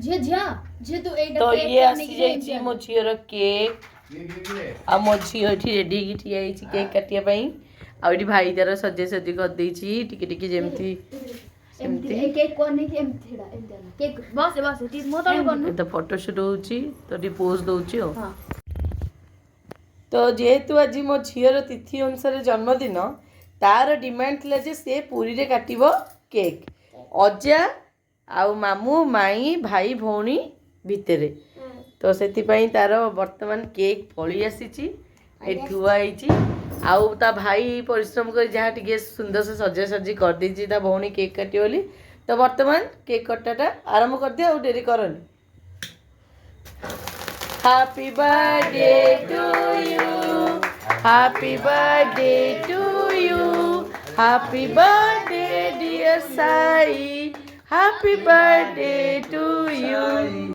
तो ये आसी जाइए मो झीर केक आ मो झी रेडी की ठिया केक काटिया पई आ भाई तार सजे सजी कर देछि टिके टिके जेमती तो फोटोशूट होची तो पोज दउची तो जेहेतु आज मो झीर तिथि अनुसार जन्मदिन तार डिमांड थिला जे से पूरी रे काटिबो केक अजा आउ मामू माई भाई भौणी भितरे तो से तार वर्तमान केक पड़ी आसी ठुआई आउ ता भाई परिश्रम कर जहाँ टे सुंदर से सजा सजी कर देछि ता भौणी केक काटी बोली तो वर्तमान केक कटाटा आरंभ कर दिया और डेरी करनी happy birthday to you happy birthday to you happy birthday dear Sai happy birthday to you